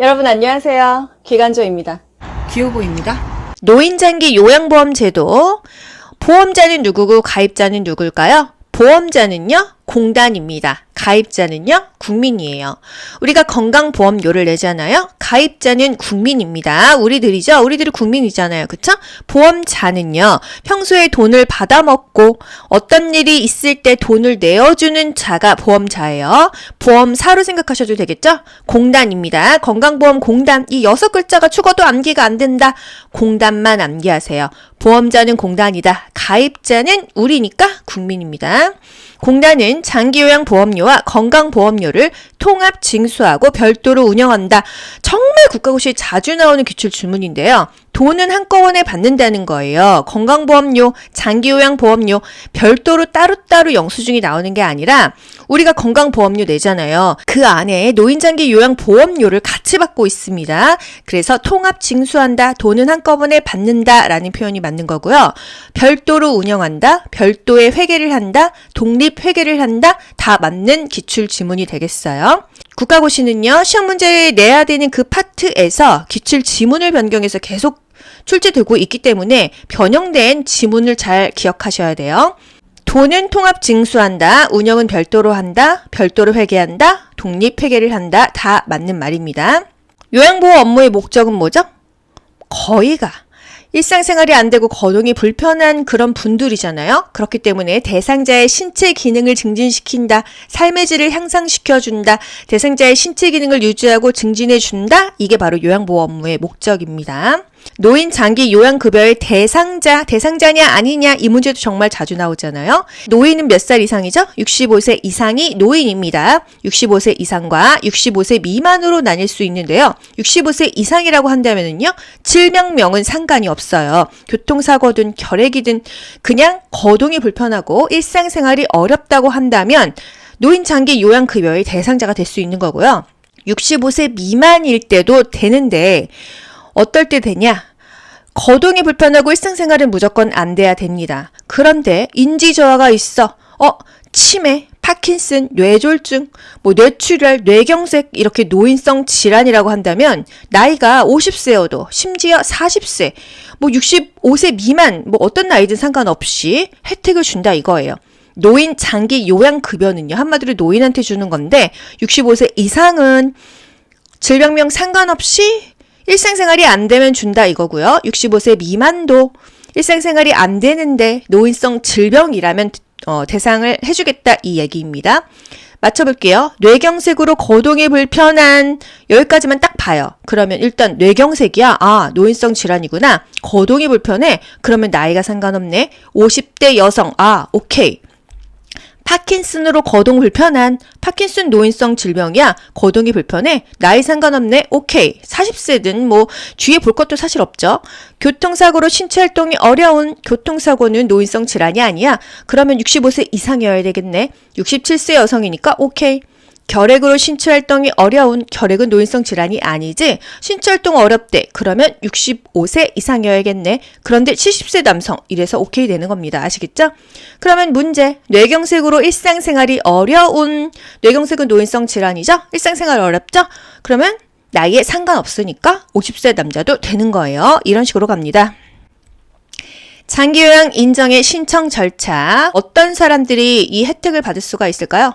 여러분 안녕하세요. 기간조입니다. 기호보입니다. 노인장기 요양보험 제도. 보험자는 누구고 가입자는 누굴까요? 보험자는요, 공단입니다. 가입자는요, 국민이에요. 우리가 건강보험료를 내잖아요. 가입자는 국민입니다. 우리들이죠. 우리들이 국민이잖아요. 그쵸? 보험자는요, 평소에 돈을 받아먹고 어떤 일이 있을 때 돈을 내어주는 자가 보험자예요. 보험사로 생각하셔도 되겠죠? 공단입니다. 건강보험 공단. 이 6글자가 죽어도 암기가 안 된다. 공단만 암기하세요. 보험자는 공단이다. 가입자는 우리니까 국민입니다. 공단은 장기요양보험료와 건강보험료를 통합 징수하고 별도로 운영한다. 정말 국가고시에 자주 나오는 기출 질문인데요. 돈은 한꺼번에 받는다는 거예요. 건강보험료, 장기요양보험료 별도로 따로따로 영수증이 나오는 게 아니라 우리가 건강보험료 내잖아요. 그 안에 노인장기요양보험료를 같이 받고 있습니다. 그래서 통합 징수한다, 돈은 한꺼번에 받는다 라는 표현이 맞는 거고요. 별도로 운영한다, 별도의 회계를 한다, 독립회계를 한다, 다 맞는 기출 지문이 되겠어요. 국가고시는요, 시험 문제를 내야 되는 그 파트에서 기출 지문을 변경해서 계속 출제되고 있기 때문에 변형된 지문을 잘 기억하셔야 돼요. 돈은 통합 징수한다, 운영은 별도로 한다, 별도로 회계한다, 독립회계를 한다, 다 맞는 말입니다. 요양보호 업무의 목적은 뭐죠? 거의가 일상생활이 안 되고 거동이 불편한 그런 분들이잖아요. 그렇기 때문에 대상자의 신체 기능을 증진시킨다, 삶의 질을 향상시켜준다, 대상자의 신체 기능을 유지하고 증진해준다. 이게 바로 요양보호 업무의 목적입니다. 노인 장기 요양급여의 대상자냐 아니냐 이 문제도 정말 자주 나오잖아요. 노인은 몇 살 이상이죠? 65세 이상이 노인입니다. 65세 이상과 65세 미만으로 나뉠 수 있는데요. 65세 이상이라고 한다면은요, 질병명은 상관이 없어요. 교통사고든 결핵이든 그냥 거동이 불편하고 일상생활이 어렵다고 한다면 노인 장기 요양급여의 대상자가 될 수 있는 거고요. 65세 미만일 때도 되는데 어떨 때 되냐? 거동이 불편하고 일상생활은 무조건 안 돼야 됩니다. 그런데 인지저하가 있어. 치매, 파킨슨, 뇌졸중, 뇌출혈, 뇌경색 이렇게 노인성 질환이라고 한다면 나이가 50세여도 심지어 40세, 65세 미만 어떤 나이든 상관없이 혜택을 준다 이거예요. 노인 장기 요양급여는요, 한마디로 노인한테 주는 건데 65세 이상은 질병명 상관없이 일상생활이 안 되면 준다 이거고요. 65세 미만도 일상생활이 안 되는데 노인성 질병이라면 대상을 해주겠다 이 얘기입니다. 맞춰볼게요. 뇌경색으로 거동이 불편한, 여기까지만 딱 봐요. 그러면 일단 뇌경색이야. 노인성 질환이구나. 거동이 불편해. 그러면 나이가 상관없네. 50대 여성. 오케이. 파킨슨으로 거동 불편한, 파킨슨 노인성 질병이야. 거동이 불편해. 나이 상관없네. 오케이. 40세든 주위에 볼 것도 사실 없죠. 교통사고로 신체 활동이 어려운, 교통사고는 노인성 질환이 아니야. 그러면 65세 이상이어야 되겠네. 67세 여성이니까 오케이. 결핵으로 신체 활동이 어려운, 결핵은 노인성 질환이 아니지. 신체 활동 어렵대. 그러면 65세 이상이어야겠네. 그런데 70세 남성. 이래서 오케이 되는 겁니다. 아시겠죠? 그러면 문제. 뇌경색으로 일상생활이 어려운, 뇌경색은 노인성 질환이죠? 일상생활 어렵죠? 그러면 나이에 상관없으니까 50세 남자도 되는 거예요. 이런 식으로 갑니다. 장기요양 인정의 신청 절차. 어떤 사람들이 이 혜택을 받을 수가 있을까요?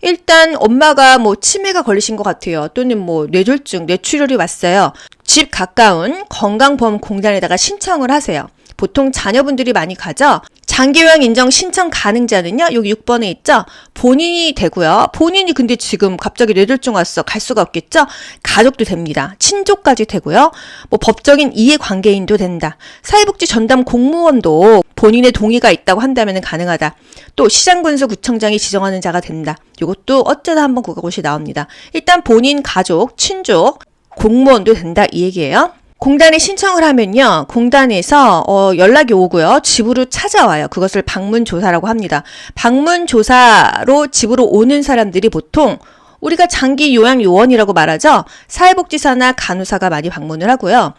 일단 엄마가 치매가 걸리신 것 같아요. 또는 뇌졸중, 뇌출혈이 왔어요. 집 가까운 건강보험공단에다가 신청을 하세요. 보통 자녀분들이 많이 가죠. 장기요양 인정 신청 가능자는요, 여기 6번에 있죠. 본인이 되고요. 본인이 근데 지금 갑자기 뇌졸중 왔어. 갈 수가 없겠죠. 가족도 됩니다. 친족까지 되고요. 법적인 이해관계인도 된다. 사회복지 전담 공무원도 본인의 동의가 있다고 한다면 가능하다. 또 시장군수구청장이 지정하는 자가 된다. 이것도 어쩌다 한번 국가고시 나옵니다. 일단 본인 가족, 친족, 공무원도 된다 이 얘기예요. 공단에 신청을 하면요, 공단에서 연락이 오고요, 집으로 찾아와요. 그것을 방문조사라고 합니다. 방문조사로 집으로 오는 사람들이 보통 우리가 장기요양요원이라고 말하죠. 사회복지사나 간호사가 많이 방문을 하고요.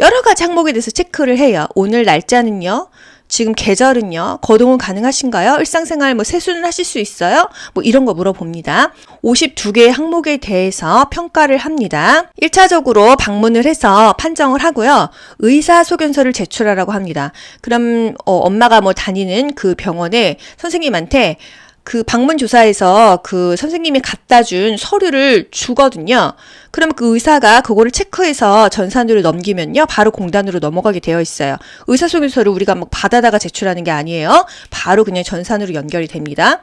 여러 가지 항목에 대해서 체크를 해요. 오늘 날짜는요, 지금 계절은요, 거동은 가능하신가요? 일상생활 뭐 세수는 하실 수 있어요? 뭐 이런 거 물어봅니다. 52개의 항목에 대해서 평가를 합니다. 1차적으로 방문을 해서 판정을 하고요. 의사소견서를 제출하라고 합니다. 그럼 엄마가 뭐 다니는 그 병원에 선생님한테 그 방문 조사에서 그 선생님이 갖다 준 서류를 주거든요. 그러면 그 의사가 그거를 체크해서 전산으로 넘기면요, 바로 공단으로 넘어가게 되어 있어요. 의사소견서를 우리가 막 받아다가 제출하는 게 아니에요. 바로 그냥 전산으로 연결이 됩니다.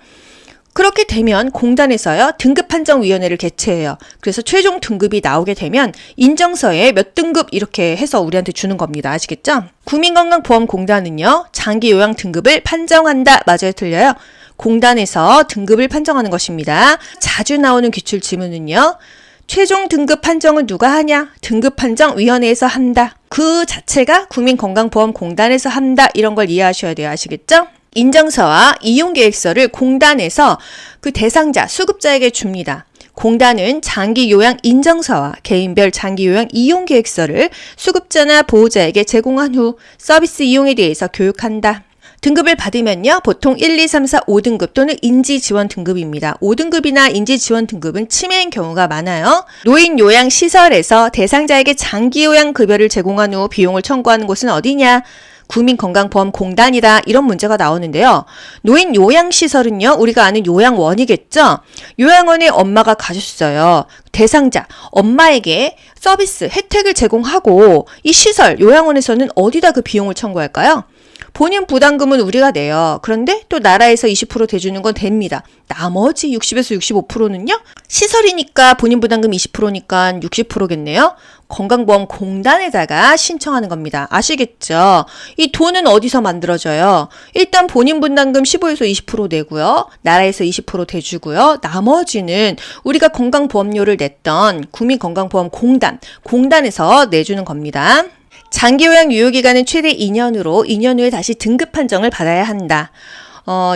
그렇게 되면 공단에서요, 등급판정위원회를 개최해요. 그래서 최종 등급이 나오게 되면 인정서에 몇 등급 이렇게 해서 우리한테 주는 겁니다. 아시겠죠? 국민건강보험공단은요, 장기요양 등급을 판정한다. 맞아요, 틀려요? 공단에서 등급을 판정하는 것입니다. 자주 나오는 기출 지문은요, 최종 등급 판정을 누가 하냐? 등급판정위원회에서 한다. 그 자체가 국민건강보험공단에서 한다. 이런 걸 이해하셔야 돼요. 아시겠죠? 인정서와 이용계획서를 공단에서 그 대상자, 수급자에게 줍니다. 공단은 장기요양 인정서와 개인별 장기요양 이용계획서를 수급자나 보호자에게 제공한 후 서비스 이용에 대해서 교육한다. 등급을 받으면요, 보통 1, 2, 3, 4, 5등급 또는 인지지원 등급입니다. 5등급이나 인지지원 등급은 치매인 경우가 많아요. 노인요양시설에서 대상자에게 장기요양급여를 제공한 후 비용을 청구하는 곳은 어디냐? 국민건강보험공단이다. 이런 문제가 나오는데요. 노인요양시설은요, 우리가 아는 요양원이겠죠? 요양원에 엄마가 가셨어요. 대상자, 엄마에게 서비스, 혜택을 제공하고 이 시설, 요양원에서는 어디다 그 비용을 청구할까요? 본인 부담금은 우리가 내요. 그런데 또 나라에서 20% 대주는 건 됩니다. 나머지 60에서 65%는요? 시설이니까 본인 부담금 20%니까 60%겠네요. 건강보험공단에다가 신청하는 겁니다. 아시겠죠? 이 돈은 어디서 만들어져요? 일단 본인 부담금 15에서 20% 내고요. 나라에서 20% 대주고요. 나머지는 우리가 건강보험료를 냈던 국민건강보험공단, 공단에서 내주는 겁니다. 장기요양 유효기간은 최대 2년으로 2년 후에 다시 등급 판정을 받아야 한다.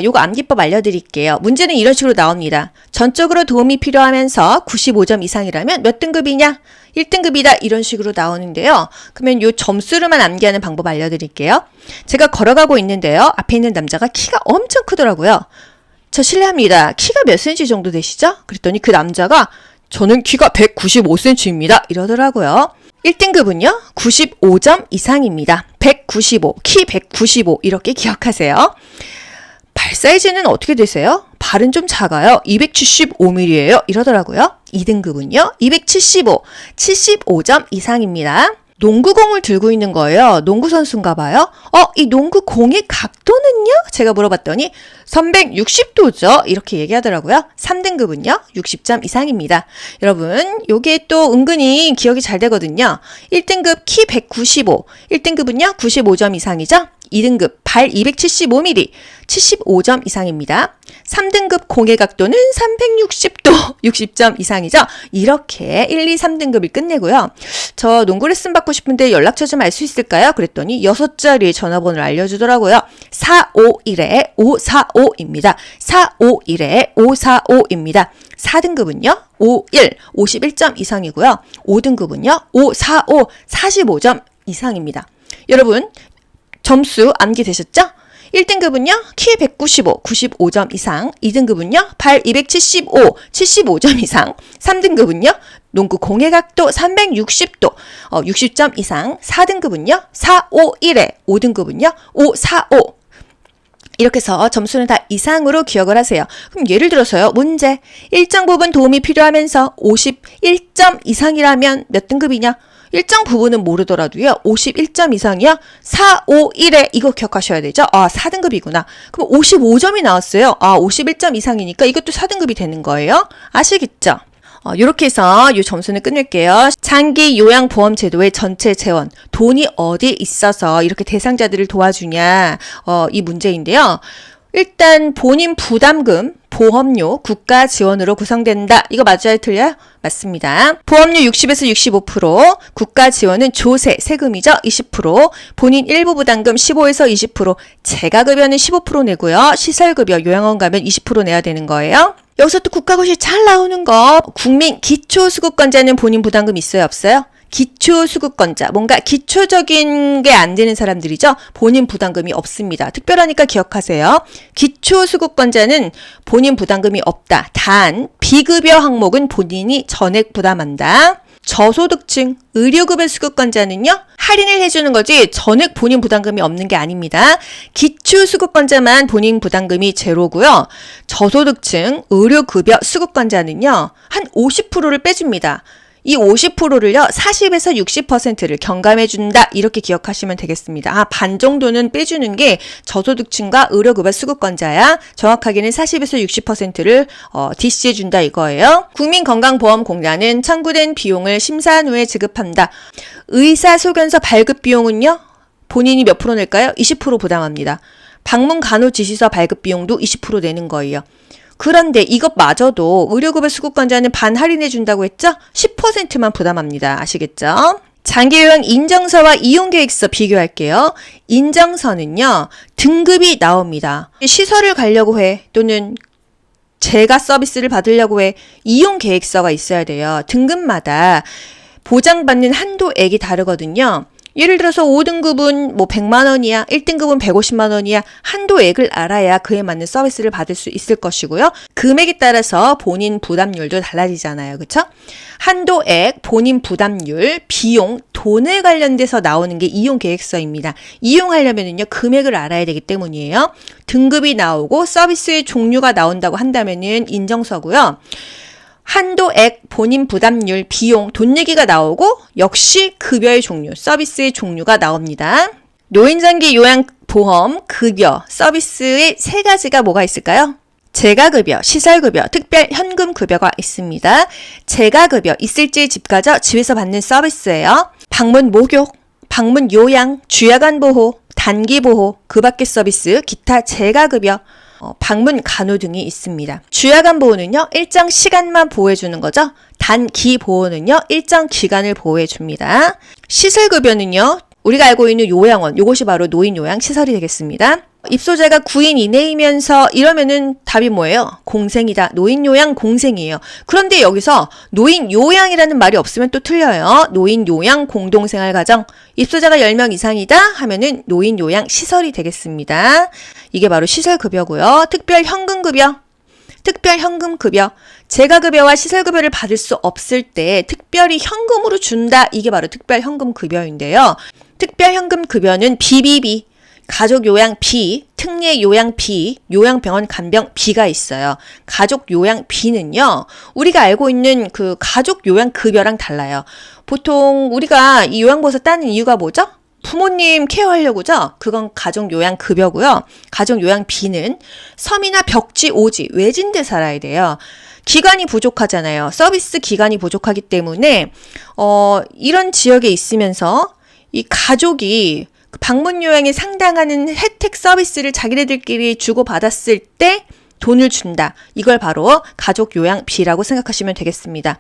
요거 암기법 알려드릴게요. 문제는 이런 식으로 나옵니다. 전적으로 도움이 필요하면서 95점 이상이라면 몇 등급이냐? 1등급이다. 이런 식으로 나오는데요. 그러면 요 점수로만 암기하는 방법 알려드릴게요. 제가 걸어가고 있는데요. 앞에 있는 남자가 키가 엄청 크더라고요. 저 실례합니다. 키가 몇 cm 정도 되시죠? 그랬더니 그 남자가 저는 키가 195cm입니다. 이러더라고요. 1등급은요, 95점 이상입니다. 195, 키 195 이렇게 기억하세요. 발 사이즈는 어떻게 되세요? 발은 좀 작아요. 275mm예요. 이러더라고요. 2등급은요, 275, 75점 이상입니다. 농구공을 들고 있는 거예요. 농구 선수인가 봐요. 이 농구공의 각도는요? 제가 물어봤더니 360도죠. 이렇게 얘기하더라고요. 3등급은요? 60점 이상입니다. 여러분, 요게 또 은근히 기억이 잘 되거든요. 1등급 키 195, 1등급은요? 95점 이상이죠. 2등급 발 275mm, 75점 이상입니다. 3등급 공의 각도는 360도, 60점 이상이죠. 이렇게 1, 2, 3등급을 끝내고요. 저 농구 레슨 받고 싶은데 연락처 좀 알 수 있을까요? 그랬더니 6자리의 전화번호를 알려주더라고요. 451-545입니다. 451-545입니다. 4등급은요, 51, 51점 이상이고요. 5등급은요, 545, 45점 이상입니다. 여러분, 점수 암기되셨죠? 1등급은요, 키 195, 95점 이상. 2등급은요, 발 275, 75점 이상. 3등급은요, 농구 공의 각도 360도, 60점 이상. 4등급은요, 451에 5등급은요, 545. 이렇게 해서 점수는 다 이상으로 기억을 하세요. 그럼 예를 들어서요, 문제. 일정 부분 도움이 필요하면서 51점 이상이라면 몇 등급이냐? 일정 부분은 모르더라도요, 51점 이상이야? 451에 이거 기억하셔야 되죠? 4등급이구나. 그럼 55점이 나왔어요. 51점 이상이니까 이것도 4등급이 되는 거예요. 아시겠죠? 이렇게 해서 이 점수는 끝낼게요. 장기 요양보험 제도의 전체 재원, 돈이 어디에 있어서 이렇게 대상자들을 도와주냐, 이 문제인데요. 일단 본인 부담금, 보험료, 국가 지원으로 구성된다. 이거 맞아요? 틀려요? 맞습니다. 보험료 60에서 65%, 국가 지원은 조세, 세금이죠? 20%, 본인 일부 부담금 15에서 20%, 재가급여는 15% 내고요. 시설급여, 요양원 가면 20% 내야 되는 거예요. 여기서 또 국가고시 잘 나오는 거, 국민 기초수급권자는 본인 부담금 있어요? 없어요? 기초수급권자, 뭔가 기초적인 게 안 되는 사람들이죠. 본인 부담금이 없습니다. 특별하니까 기억하세요. 기초수급권자는 본인 부담금이 없다. 단 비급여 항목은 본인이 전액 부담한다. 저소득층, 의료급여 수급권자는요, 할인을 해주는 거지 전액 본인 부담금이 없는 게 아닙니다. 기초수급권자만 본인 부담금이 제로고요. 저소득층, 의료급여 수급권자는요, 한 50%를 빼줍니다. 이 50%를요, 40에서 60%를 경감해준다. 이렇게 기억하시면 되겠습니다. 반 정도는 빼주는 게 저소득층과 의료급여 수급권자야. 정확하게는 40에서 60%를 DC해준다 이거예요. 국민건강보험공단은 청구된 비용을 심사한 후에 지급한다. 의사소견서 발급 비용은요, 본인이 몇 프로 낼까요? 20% 부담합니다. 방문간호지시서 발급 비용도 20% 내는 거예요. 그런데 이것마저도 의료급여 수급권자는 반 할인해준다고 했죠? 10%만 부담합니다. 아시겠죠? 장기요양 인정서와 이용계획서 비교할게요. 인정서는요, 등급이 나옵니다. 시설을 가려고 해, 또는 제가 서비스를 받으려고 해, 이용계획서가 있어야 돼요. 등급마다 보장받는 한도액이 다르거든요. 예를 들어서 5등급은 뭐 100만 원이야, 1등급은 150만 원이야. 한도액을 알아야 그에 맞는 서비스를 받을 수 있을 것이고요. 금액에 따라서 본인 부담률도 달라지잖아요. 그쵸? 한도액, 본인 부담률, 비용, 돈에 관련돼서 나오는 게 이용계획서입니다. 이용하려면은요, 금액을 알아야 되기 때문이에요. 등급이 나오고 서비스의 종류가 나온다고 한다면은 인정서고요. 한도액, 본인 부담률, 비용, 돈 얘기가 나오고 역시 급여의 종류, 서비스의 종류가 나옵니다. 노인장기 요양보험, 급여, 서비스의 세 가지가 뭐가 있을까요? 재가급여, 시설급여, 특별현금급여가 있습니다. 재가급여, 있을지 집 가져 집에서 받는 서비스예요. 방문 목욕, 방문 요양, 주야간 보호, 단기 보호, 그 밖의 서비스, 기타 재가급여, 방문 간호 등이 있습니다. 주야간 보호는요, 일정 시간만 보호해주는 거죠. 단기 보호는요, 일정 기간을 보호해줍니다. 시설급여는요, 우리가 알고 있는 요양원, 요것이 바로 노인요양시설이 되겠습니다. 입소자가 9인 이내이면서 이러면은 답이 뭐예요? 공생이다. 노인요양 공생이에요. 그런데 여기서 노인요양이라는 말이 없으면 또 틀려요. 노인요양 공동생활가정. 입소자가 10명 이상이다 하면은 노인요양시설이 되겠습니다. 이게 바로 시설급여고요. 특별현금급여. 특별현금급여. 재가급여와 시설급여를 받을 수 없을 때 특별히 현금으로 준다. 이게 바로 특별현금급여인데요. 특별현금급여는 비비비, 가족요양비, 특례요양비, 요양병원 간병비가 있어요. 가족요양비는요, 우리가 알고 있는 그 가족요양급여랑 달라요. 보통 우리가 이 요양보호사 따는 이유가 뭐죠? 부모님 케어하려고죠? 그건 가족요양급여고요. 가족요양비는 섬이나 벽지, 오지, 외진데 살아야 돼요. 기간이 부족하잖아요. 서비스 기간이 부족하기 때문에 이런 지역에 있으면서 이 가족이 방문 요양에 상당하는 혜택 서비스를 자기네들끼리 주고받았을 때 돈을 준다. 이걸 바로 가족요양비라고 생각하시면 되겠습니다.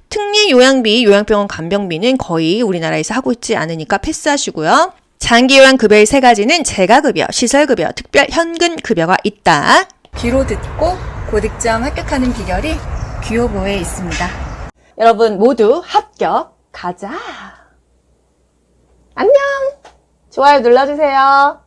특례요양비, 요양병원 간병비는 거의 우리나라에서 하고 있지 않으니까 패스하시고요. 장기요양급여의 세 가지는 재가급여, 시설급여, 특별현금급여가 있다. 귀로 듣고 고득점 합격하는 비결이 귀요보에 있습니다. 여러분 모두 합격! 가자! 안녕! 좋아요 눌러주세요.